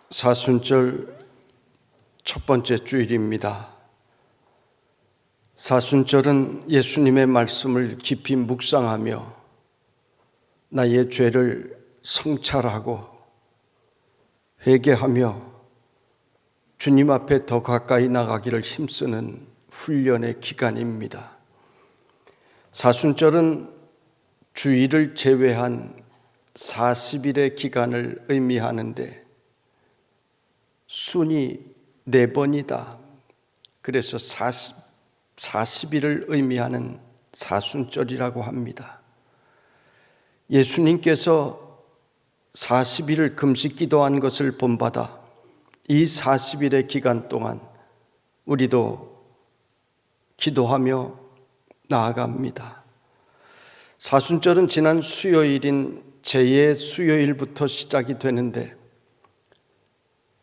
사순절 첫 번째 주일입니다. 사순절은 예수님의 말씀을 깊이 묵상하며 나의 죄를 성찰하고 회개하며 주님 앞에 더 가까이 나가기를 힘쓰는 훈련의 기간입니다. 사순절은 주일을 제외한 40일의 기간을 의미하는데 순이 4번이다. 그래서 40일을 의미하는 사순절이라고 합니다. 예수님께서 40일을 금식 기도한 것을 본받아 이 40일의 기간 동안 우리도 기도하며 나아갑니다. 사순절은 지난 수요일인 제의 수요일부터 시작이 되는데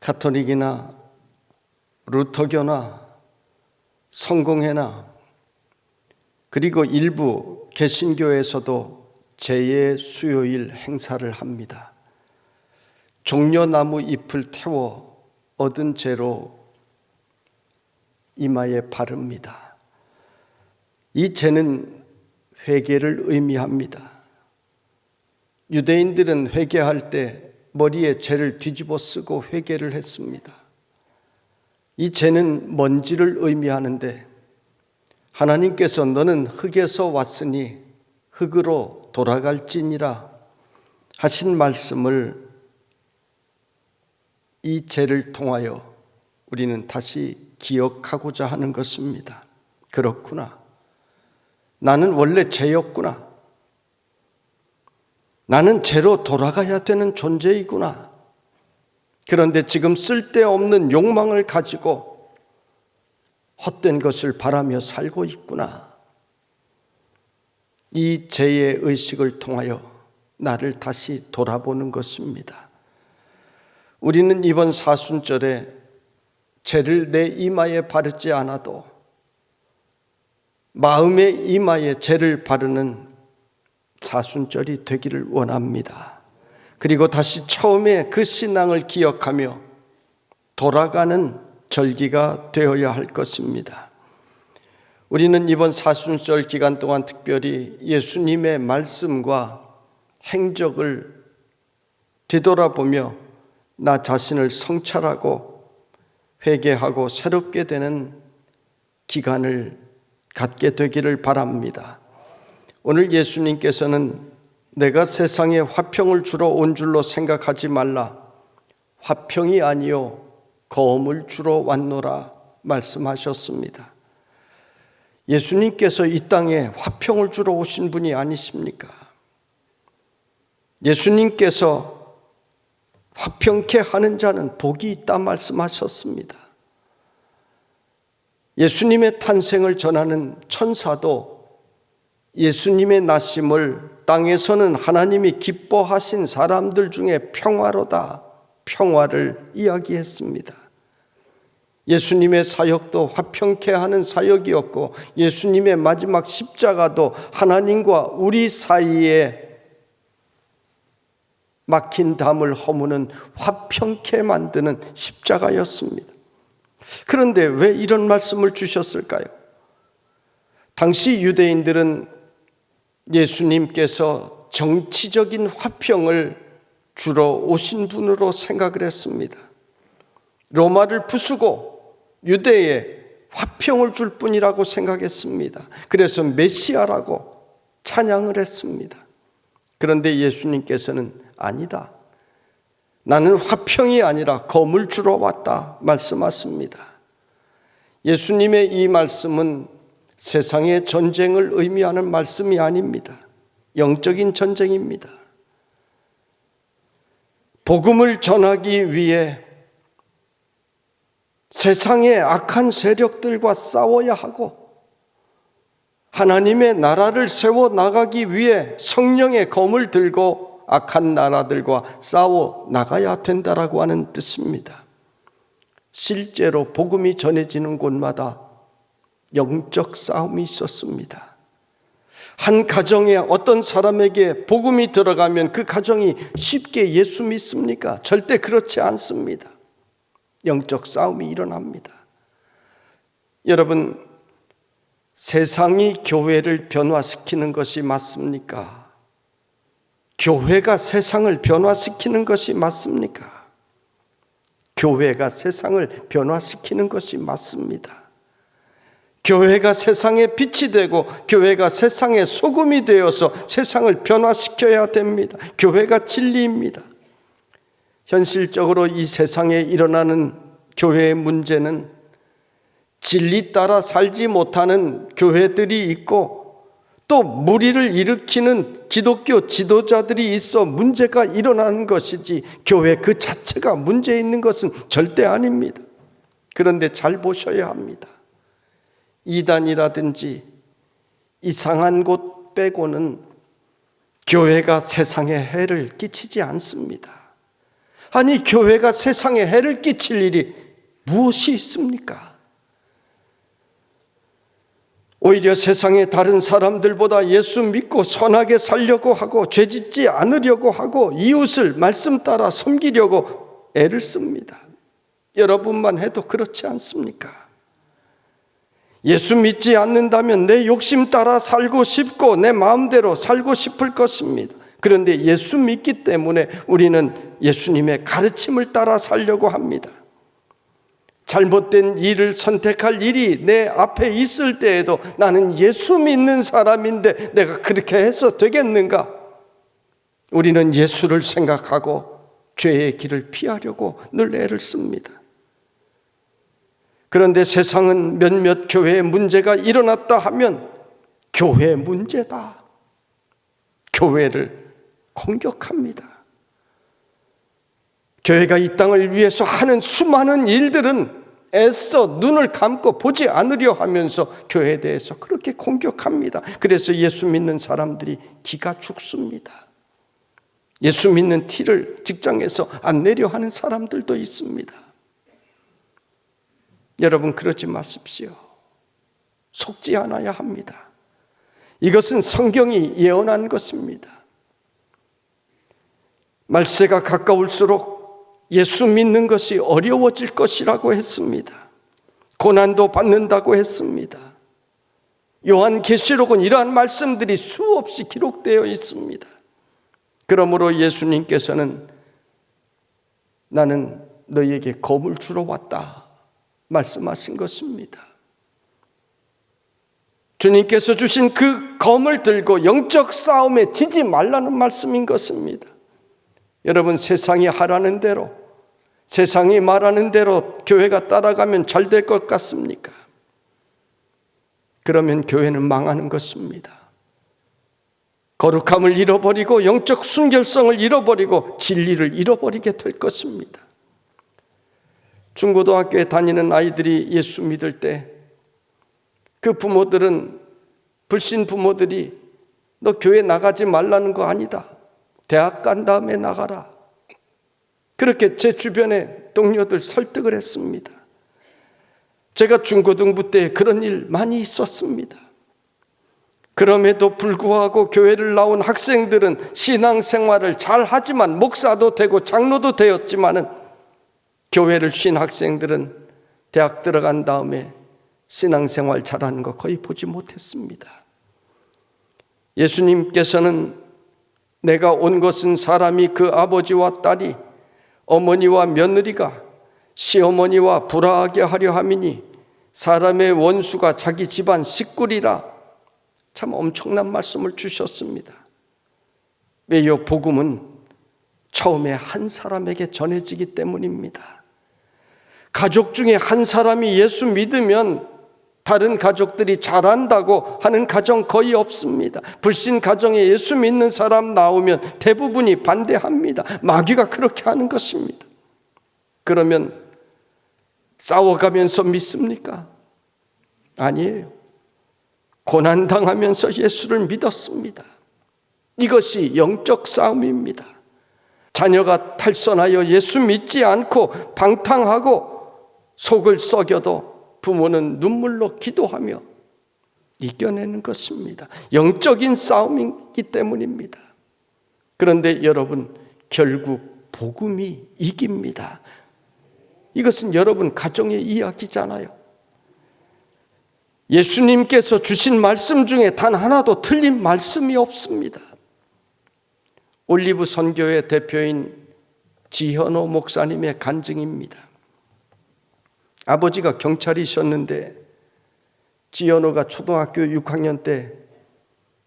가톨릭이나 루터교나 성공회나 그리고 일부 개신교에서도 제의 수요일 행사를 합니다. 종려나무 잎을 태워 얻은 재로 이마에 바릅니다. 이 재는 회개를 의미합니다. 유대인들은 회개할 때 머리에 재를 뒤집어 쓰고 회개를 했습니다. 이 재는 먼지를 의미하는데 하나님께서 너는 흙에서 왔으니 흙으로 돌아갈지니라 하신 말씀을 이 재를 통하여 우리는 다시 기억하고자 하는 것입니다. 그렇구나. 나는 원래 죄였구나. 나는 죄로 돌아가야 되는 존재이구나. 그런데 지금 쓸데없는 욕망을 가지고 헛된 것을 바라며 살고 있구나. 이 죄의 의식을 통하여 나를 다시 돌아보는 것입니다. 우리는 이번 사순절에 죄를 내 이마에 바르지 않아도 마음의 이마에 죄를 바르는 사순절이 되기를 원합니다. 그리고 다시 처음에 그 신앙을 기억하며 돌아가는 절기가 되어야 할 것입니다. 우리는 이번 사순절 기간 동안 특별히 예수님의 말씀과 행적을 되돌아보며 나 자신을 성찰하고 회개하고 새롭게 되는 기간을 갖게 되기를 바랍니다. 오늘 예수님께서는 내가 세상에 화평을 주러 온 줄로 생각하지 말라. 화평이 아니요 검을 주러 왔노라 말씀하셨습니다. 예수님께서 이 땅에 화평을 주러 오신 분이 아니십니까? 예수님께서 화평케 하는 자는 복이 있다 말씀하셨습니다. 예수님의 탄생을 전하는 천사도 예수님의 나심을 땅에서는 하나님이 기뻐하신 사람들 중에 평화로다, 평화를 이야기했습니다. 예수님의 사역도 화평케 하는 사역이었고 예수님의 마지막 십자가도 하나님과 우리 사이에 막힌 담을 허무는 화평케 만드는 십자가였습니다. 그런데 왜 이런 말씀을 주셨을까요? 당시 유대인들은 예수님께서 정치적인 화평을 주러 오신 분으로 생각을 했습니다. 로마를 부수고 유대에 화평을 줄 뿐이라고 생각했습니다. 그래서 메시아라고 찬양을 했습니다. 그런데 예수님께서는 아니다. 나는 화평이 아니라 검을 주러 왔다 말씀하십니다. 예수님의 이 말씀은 세상의 전쟁을 의미하는 말씀이 아닙니다. 영적인 전쟁입니다. 복음을 전하기 위해 세상의 악한 세력들과 싸워야 하고 하나님의 나라를 세워나가기 위해 성령의 검을 들고 악한 나라들과 싸워 나가야 된다라고 하는 뜻입니다. 실제로 복음이 전해지는 곳마다 영적 싸움이 있었습니다. 한 가정에 어떤 사람에게 복음이 들어가면 그 가정이 쉽게 예수 믿습니까? 절대 그렇지 않습니다. 영적 싸움이 일어납니다. 여러분, 세상이 교회를 변화시키는 것이 맞습니까? 교회가 세상을 변화시키는 것이 맞습니까? 교회가 세상을 변화시키는 것이 맞습니다. 교회가 세상의 빛이 되고 교회가 세상의 소금이 되어서 세상을 변화시켜야 됩니다. 교회가 진리입니다. 현실적으로 이 세상에 일어나는 교회의 문제는 진리 따라 살지 못하는 교회들이 있고 또 무리를 일으키는 기독교 지도자들이 있어 문제가 일어나는 것이지 교회 그 자체가 문제 있는 것은 절대 아닙니다. 그런데 잘 보셔야 합니다. 이단이라든지 이상한 곳 빼고는 교회가 세상에 해를 끼치지 않습니다. 아니, 교회가 세상에 해를 끼칠 일이 무엇이 있습니까? 오히려 세상의 다른 사람들보다 예수 믿고 선하게 살려고 하고 죄짓지 않으려고 하고 이웃을 말씀 따라 섬기려고 애를 씁니다. 여러분만 해도 그렇지 않습니까? 예수 믿지 않는다면 내 욕심 따라 살고 싶고 내 마음대로 살고 싶을 것입니다. 그런데 예수 믿기 때문에 우리는 예수님의 가르침을 따라 살려고 합니다. 잘못된 일을 선택할 일이 내 앞에 있을 때에도 나는 예수 믿는 사람인데 내가 그렇게 해서 되겠는가? 우리는 예수를 생각하고 죄의 길을 피하려고 늘 애를 씁니다. 그런데 세상은 몇몇 교회에 문제가 일어났다 하면 교회 문제다. 교회를 공격합니다. 교회가 이 땅을 위해서 하는 수많은 일들은 애써 눈을 감고 보지 않으려 하면서 교회에 대해서 그렇게 공격합니다. 그래서 예수 믿는 사람들이 기가 죽습니다. 예수 믿는 티를 직장에서 안 내려 하는 사람들도 있습니다. 여러분, 그러지 마십시오. 속지 않아야 합니다. 이것은 성경이 예언한 것입니다. 말세가 가까울수록 예수 믿는 것이 어려워질 것이라고 했습니다. 고난도 받는다고 했습니다. 요한계시록은 이러한 말씀들이 수없이 기록되어 있습니다. 그러므로 예수님께서는 나는 너희에게 검을 주러 왔다 말씀하신 것입니다. 주님께서 주신 그 검을 들고 영적 싸움에 지지 말라는 말씀인 것입니다. 여러분, 세상이 하라는 대로, 세상이 말하는 대로 교회가 따라가면 잘 될 것 같습니까? 그러면 교회는 망하는 것입니다. 거룩함을 잃어버리고 영적 순결성을 잃어버리고 진리를 잃어버리게 될 것입니다. 중고등학교에 다니는 아이들이 예수 믿을 때 그 부모들은, 불신 부모들이 너 교회 나가지 말라는 거 아니다. 대학 간 다음에 나가라. 그렇게 제 주변의 동료들 설득을 했습니다. 제가 중고등부 때 그런 일 많이 있었습니다. 그럼에도 불구하고 교회를 나온 학생들은 신앙생활을 잘 하지만 목사도 되고 장로도 되었지만은 교회를 쉰 학생들은 대학 들어간 다음에 신앙생활 잘하는 거 거의 보지 못했습니다. 예수님께서는 내가 온 것은 사람이 그 아버지와 딸이 어머니와 며느리가 시어머니와 불화하게 하려 함이니 사람의 원수가 자기 집안 식구리라. 참 엄청난 말씀을 주셨습니다. 왜요? 복음은 처음에 한 사람에게 전해지기 때문입니다. 가족 중에 한 사람이 예수 믿으면 다른 가족들이 잘한다고 하는 가정 거의 없습니다. 불신 가정에 예수 믿는 사람 나오면 대부분이 반대합니다. 마귀가 그렇게 하는 것입니다. 그러면 싸워가면서 믿습니까? 아니에요. 고난당하면서 예수를 믿었습니다. 이것이 영적 싸움입니다. 자녀가 탈선하여 예수 믿지 않고 방탕하고 속을 썩여도 부모는 눈물로 기도하며 이겨내는 것입니다. 영적인 싸움이기 때문입니다. 그런데 여러분, 결국 복음이 이깁니다. 이것은 여러분 가정의 이야기잖아요. 예수님께서 주신 말씀 중에 단 하나도 틀린 말씀이 없습니다. 올리브 선교의 대표인 지현호 목사님의 간증입니다. 아버지가 경찰이셨는데 지현호가 초등학교 6학년 때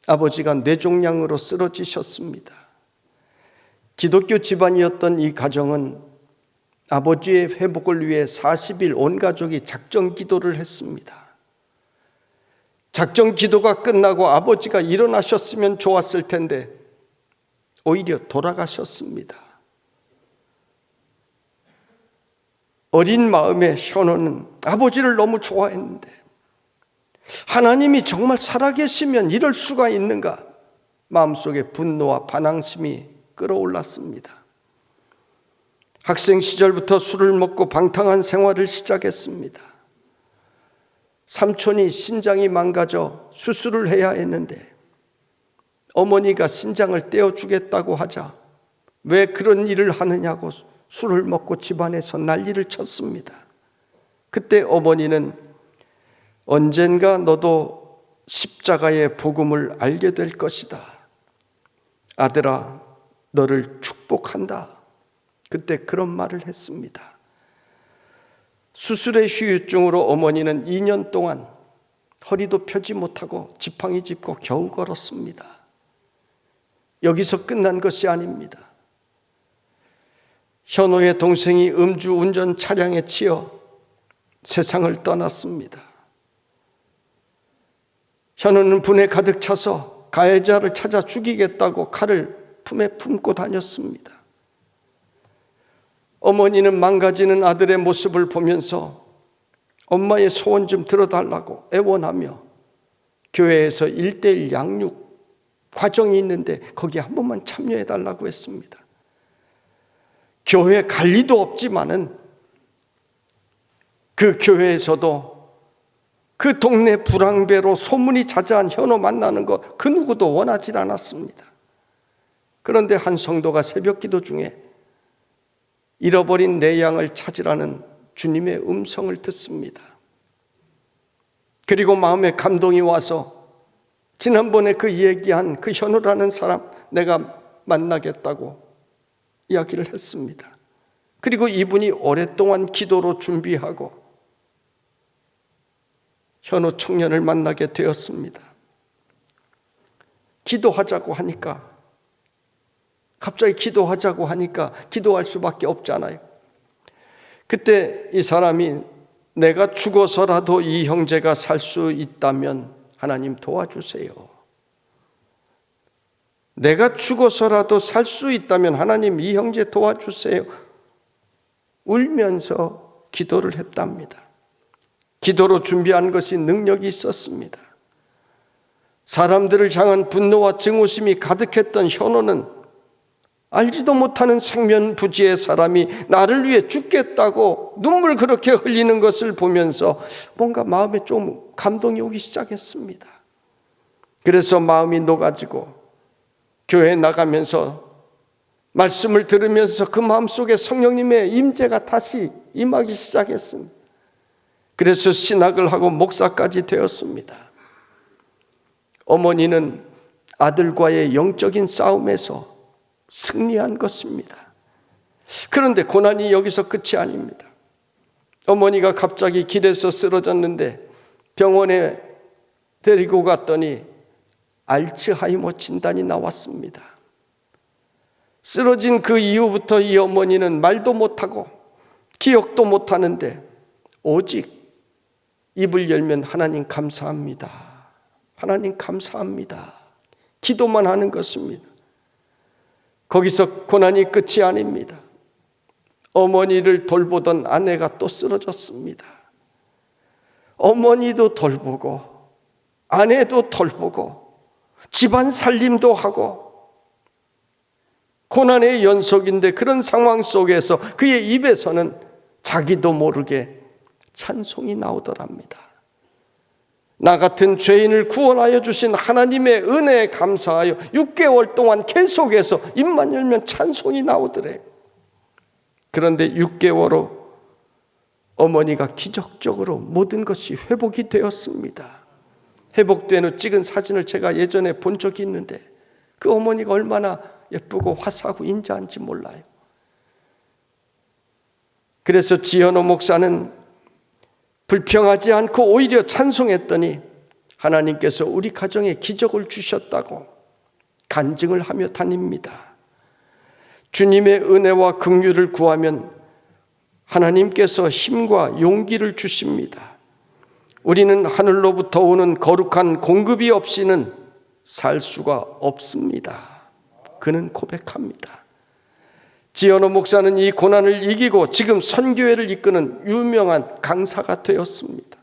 아버지가 뇌종양으로 쓰러지셨습니다. 기독교 집안이었던 이 가정은 아버지의 회복을 위해 40일 온 가족이 작정 기도를 했습니다. 작정 기도가 끝나고 아버지가 일어나셨으면 좋았을 텐데 오히려 돌아가셨습니다. 어린 마음에 현호는 아버지를 너무 좋아했는데 하나님이 정말 살아계시면 이럴 수가 있는가? 마음속에 분노와 반항심이 끌어올랐습니다. 학생 시절부터 술을 먹고 방탕한 생활을 시작했습니다. 삼촌이 신장이 망가져 수술을 해야 했는데 어머니가 신장을 떼어주겠다고 하자 왜 그런 일을 하느냐고 술을 먹고 집안에서 난리를 쳤습니다. 그때 어머니는 언젠가 너도 십자가의 복음을 알게 될 것이다. 아들아, 너를 축복한다. 그때 그런 말을 했습니다. 수술의 후유증으로 어머니는 2년 동안 허리도 펴지 못하고 지팡이 짚고 겨우 걸었습니다. 여기서 끝난 것이 아닙니다. 현호의 동생이 음주운전 차량에 치여 세상을 떠났습니다. 현호는 분에 가득 차서 가해자를 찾아 죽이겠다고 칼을 품에 품고 다녔습니다. 어머니는 망가지는 아들의 모습을 보면서 엄마의 소원 좀 들어달라고 애원하며 교회에서 1:1 양육 과정이 있는데 거기에 한 번만 참여해달라고 했습니다. 교회 갈 리도 없지만은 그 교회에서도 그 동네 불황배로 소문이 자자한 현호 만나는 거 그 누구도 원하지 않았습니다. 그런데 한 성도가 새벽 기도 중에 잃어버린 내 양을 찾으라는 주님의 음성을 듣습니다. 그리고 마음에 감동이 와서 지난번에 그 얘기한 그 현호라는 사람 내가 만나겠다고 이야기를 했습니다. 그리고 이분이 오랫동안 기도로 준비하고 현호 청년을 만나게 되었습니다. 기도하자고 하니까 갑자기 기도하자고 하니까 기도할 수밖에 없잖아요. 그때 이 사람이 내가 죽어서라도 이 형제가 살 수 있다면 하나님 도와주세요. 내가 죽어서라도 살 수 있다면 하나님 이 형제 도와주세요. 울면서 기도를 했답니다. 기도로 준비한 것이 능력이 있었습니다. 사람들을 향한 분노와 증오심이 가득했던 현호는 알지도 못하는 생면부지의 사람이 나를 위해 죽겠다고 눈물 그렇게 흘리는 것을 보면서 뭔가 마음에 좀 감동이 오기 시작했습니다. 그래서 마음이 녹아지고 교회에 나가면서 말씀을 들으면서 그 마음속에 성령님의 임재가 다시 임하기 시작했습니다. 그래서 신학을 하고 목사까지 되었습니다. 어머니는 아들과의 영적인 싸움에서 승리한 것입니다. 그런데 고난이 여기서 끝이 아닙니다. 어머니가 갑자기 길에서 쓰러졌는데 병원에 데리고 갔더니 알츠하이머 진단이 나왔습니다. 쓰러진 그 이후부터 이 어머니는 말도 못하고 기억도 못하는데 오직 입을 열면 하나님 감사합니다. 하나님 감사합니다. 기도만 하는 것입니다. 거기서 고난이 끝이 아닙니다. 어머니를 돌보던 아내가 또 쓰러졌습니다. 어머니도 돌보고 아내도 돌보고 집안 살림도 하고 고난의 연속인데 그런 상황 속에서 그의 입에서는 자기도 모르게 찬송이 나오더랍니다. 나 같은 죄인을 구원하여 주신 하나님의 은혜에 감사하여 6개월 동안 계속해서 입만 열면 찬송이 나오더래. 그런데 6개월 후 어머니가 기적적으로 모든 것이 회복이 되었습니다. 회복된 후 찍은 사진을 제가 예전에 본 적이 있는데 그 어머니가 얼마나 예쁘고 화사하고 인자한지 몰라요. 그래서 지현호 목사는 불평하지 않고 오히려 찬송했더니 하나님께서 우리 가정에 기적을 주셨다고 간증을 하며 다닙니다. 주님의 은혜와 긍휼을 구하면 하나님께서 힘과 용기를 주십니다. 우리는 하늘로부터 오는 거룩한 공급이 없이는 살 수가 없습니다. 그는 고백합니다. 지현호 목사는 이 고난을 이기고 지금 선교회를 이끄는 유명한 강사가 되었습니다.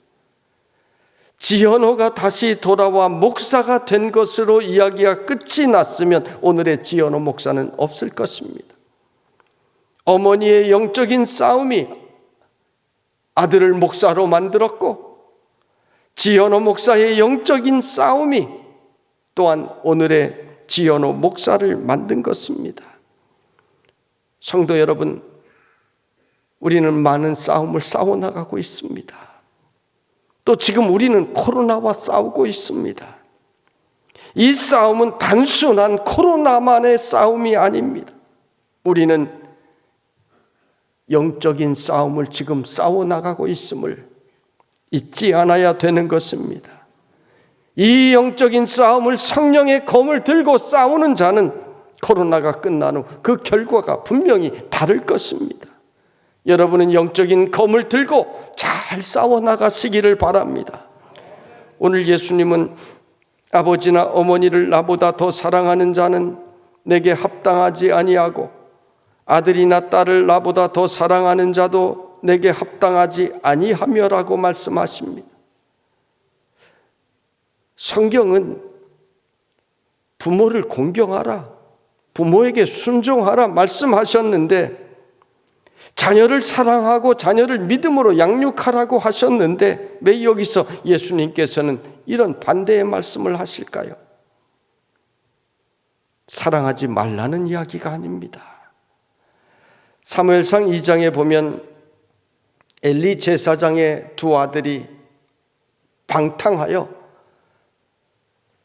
지현호가 다시 돌아와 목사가 된 것으로 이야기가 끝이 났으면 오늘의 지현호 목사는 없을 것입니다. 어머니의 영적인 싸움이 아들을 목사로 만들었고 지현호 목사의 영적인 싸움이 또한 오늘의 지현호 목사를 만든 것입니다. 성도 여러분, 우리는 많은 싸움을 싸워나가고 있습니다. 또 지금 우리는 코로나와 싸우고 있습니다. 이 싸움은 단순한 코로나만의 싸움이 아닙니다. 우리는 영적인 싸움을 지금 싸워나가고 있음을 잊지 않아야 되는 것입니다. 이 영적인 싸움을 성령의 검을 들고 싸우는 자는 코로나가 끝난 후 그 결과가 분명히 다를 것입니다. 여러분은 영적인 검을 들고 잘 싸워나가시기를 바랍니다. 오늘 예수님은 아버지나 어머니를 나보다 더 사랑하는 자는 내게 합당하지 아니하고 아들이나 딸을 나보다 더 사랑하는 자도 내게 합당하지 아니하며라고 말씀하십니다. 성경은 부모를 공경하라, 부모에게 순종하라 말씀하셨는데 자녀를 사랑하고 자녀를 믿음으로 양육하라고 하셨는데 왜 여기서 예수님께서는 이런 반대의 말씀을 하실까요? 사랑하지 말라는 이야기가 아닙니다. 사무엘상 2장에 보면 엘리 제사장의 두 아들이 방탕하여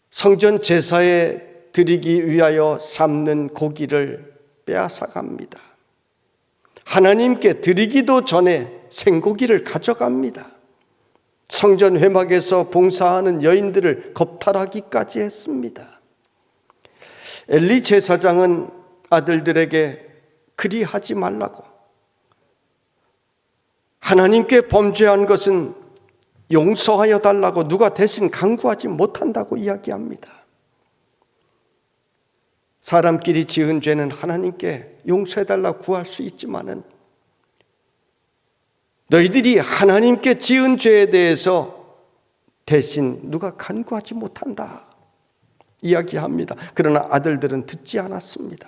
성전 제사에 드리기 위하여 삶는 고기를 빼앗아갑니다. 하나님께 드리기도 전에 생고기를 가져갑니다. 성전 회막에서 봉사하는 여인들을 겁탈하기까지 했습니다. 엘리 제사장은 아들들에게 그리 하지 말라고, 하나님께 범죄한 것은 용서하여 달라고 누가 대신 강구하지 못한다고 이야기합니다. 사람끼리 지은 죄는 하나님께 용서해달라고 구할 수 있지만은 너희들이 하나님께 지은 죄에 대해서 대신 누가 간구하지 못한다 이야기합니다. 그러나 아들들은 듣지 않았습니다.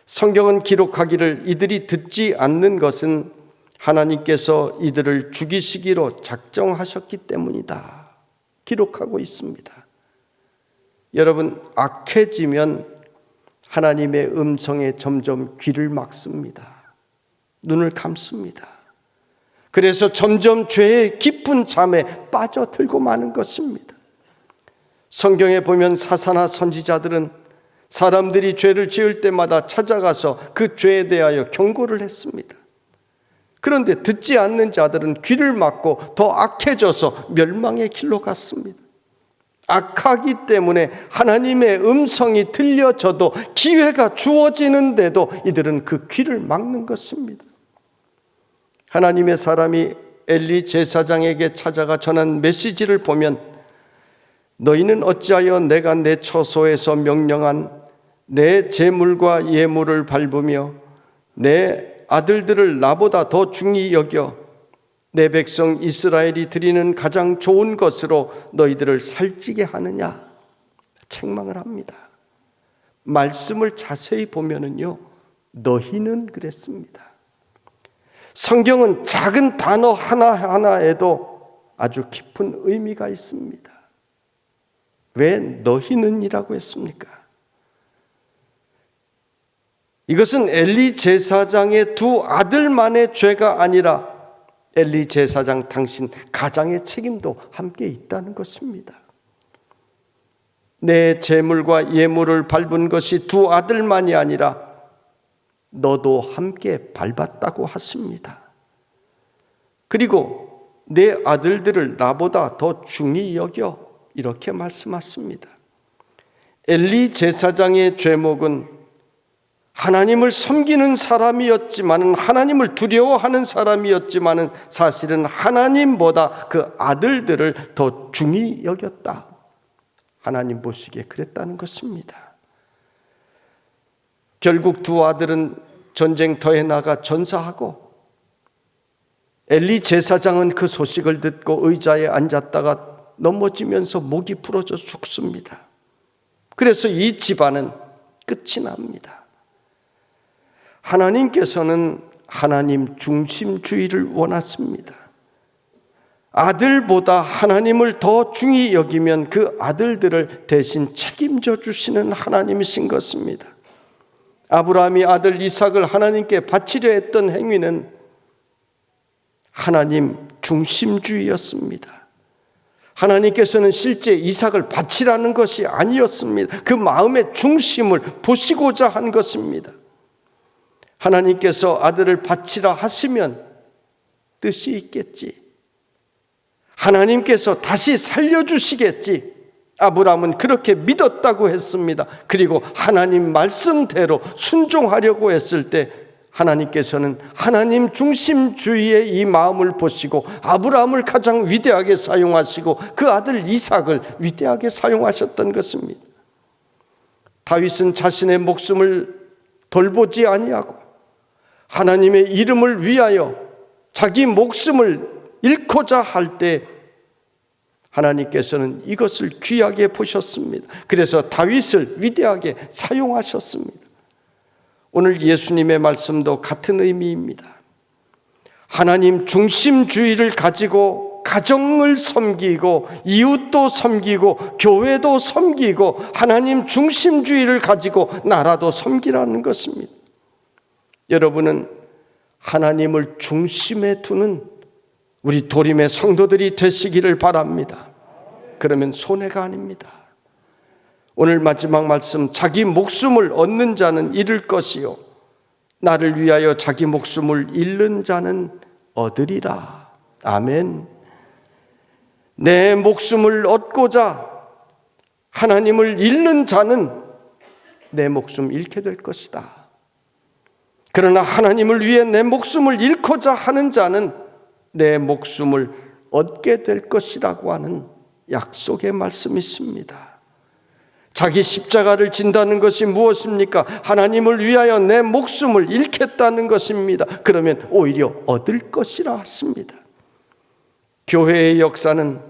성경은 기록하기를 이들이 듣지 않는 것은 하나님께서 이들을 죽이시기로 작정하셨기 때문이다 기록하고 있습니다. 여러분, 악해지면 하나님의 음성에 점점 귀를 막습니다. 눈을 감습니다. 그래서 점점 죄의 깊은 잠에 빠져들고 마는 것입니다. 성경에 보면 사사나 선지자들은 사람들이 죄를 지을 때마다 찾아가서 그 죄에 대하여 경고를 했습니다. 그런데 듣지 않는 자들은 귀를 막고 더 악해져서 멸망의 길로 갔습니다. 악하기 때문에 하나님의 음성이 들려져도 기회가 주어지는데도 이들은 그 귀를 막는 것입니다. 하나님의 사람이 엘리 제사장에게 찾아가 전한 메시지를 보면 너희는 어찌하여 내가 내 처소에서 명령한 내 제물과 예물을 밟으며 내 아들들을 나보다 더 중히 여겨 내 백성 이스라엘이 드리는 가장 좋은 것으로 너희들을 살찌게 하느냐 책망을 합니다. 말씀을 자세히 보면은요, 너희는 그랬습니다. 성경은 작은 단어 하나하나에도 아주 깊은 의미가 있습니다. 왜 너희는이라고 했습니까? 이것은 엘리 제사장의 두 아들만의 죄가 아니라 엘리 제사장 당신 가장의 책임도 함께 있다는 것입니다. 내 제물과 예물을 밟은 것이 두 아들만이 아니라 너도 함께 밟았다고 하십니다. 그리고 내 아들들을 나보다 더 중히 여겨 이렇게 말씀하십니다. 엘리 제사장의 죄목은 하나님을 섬기는 사람이었지만, 하나님을 두려워하는 사람이었지만 사실은 하나님보다 그 아들들을 더 중히 여겼다. 하나님 보시기에 그랬다는 것입니다. 결국 두 아들은 전쟁터에 나가 전사하고, 엘리 제사장은 그 소식을 듣고 의자에 앉았다가 넘어지면서 목이 부러져 죽습니다. 그래서 이 집안은 끝이 납니다. 하나님께서는 하나님 중심주의를 원하십니다. 아들보다 하나님을 더 중히 여기면 그 아들들을 대신 책임져 주시는 하나님이신 것입니다. 아브라함이 아들 이삭을 하나님께 바치려 했던 행위는 하나님 중심주의였습니다. 하나님께서는 실제 이삭을 바치라는 것이 아니었습니다. 그 마음의 중심을 보시고자 한 것입니다. 하나님께서 아들을 바치라 하시면 뜻이 있겠지. 하나님께서 다시 살려주시겠지. 아브라함은 그렇게 믿었다고 했습니다. 그리고 하나님 말씀대로 순종하려고 했을 때 하나님께서는 하나님 중심주의의 이 마음을 보시고 아브라함을 가장 위대하게 사용하시고 그 아들 이삭을 위대하게 사용하셨던 것입니다. 다윗은 자신의 목숨을 돌보지 아니하고 하나님의 이름을 위하여 자기 목숨을 잃고자 할 때 하나님께서는 이것을 귀하게 보셨습니다. 그래서 다윗을 위대하게 사용하셨습니다. 오늘 예수님의 말씀도 같은 의미입니다. 하나님 중심주의를 가지고 가정을 섬기고 이웃도 섬기고 교회도 섬기고 하나님 중심주의를 가지고 나라도 섬기라는 것입니다. 여러분은 하나님을 중심에 두는 우리 도림의 성도들이 되시기를 바랍니다. 그러면 손해가 아닙니다. 오늘 마지막 말씀, 자기 목숨을 얻는 자는 잃을 것이요 나를 위하여 자기 목숨을 잃는 자는 얻으리라. 아멘. 내 목숨을 얻고자 하나님을 잃는 자는 내 목숨 잃게 될 것이다. 그러나 하나님을 위해 내 목숨을 잃고자 하는 자는 내 목숨을 얻게 될 것이라고 하는 약속의 말씀이 있습니다. 자기 십자가를 진다는 것이 무엇입니까? 하나님을 위하여 내 목숨을 잃겠다는 것입니다. 그러면 오히려 얻을 것이라 했습니다. 교회의 역사는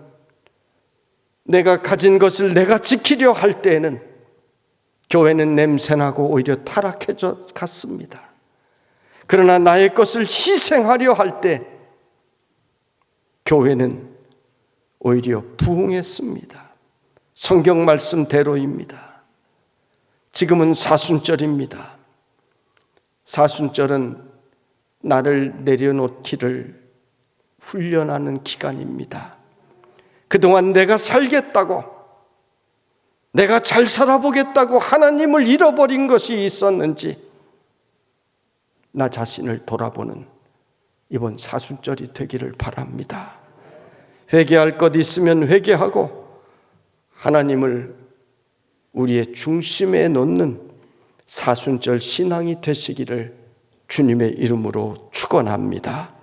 내가 가진 것을 내가 지키려 할 때에는 교회는 냄새나고 오히려 타락해져 갔습니다. 그러나 나의 것을 희생하려 할 때 교회는 오히려 부흥했습니다. 성경 말씀대로입니다. 지금은 사순절입니다. 사순절은 나를 내려놓기를 훈련하는 기간입니다. 그동안 내가 살겠다고, 내가 잘 살아보겠다고 하나님을 잃어버린 것이 있었는지 나 자신을 돌아보는 이번 사순절이 되기를 바랍니다. 회개할 것 있으면 회개하고 하나님을 우리의 중심에 놓는 사순절 신앙이 되시기를 주님의 이름으로 축원합니다.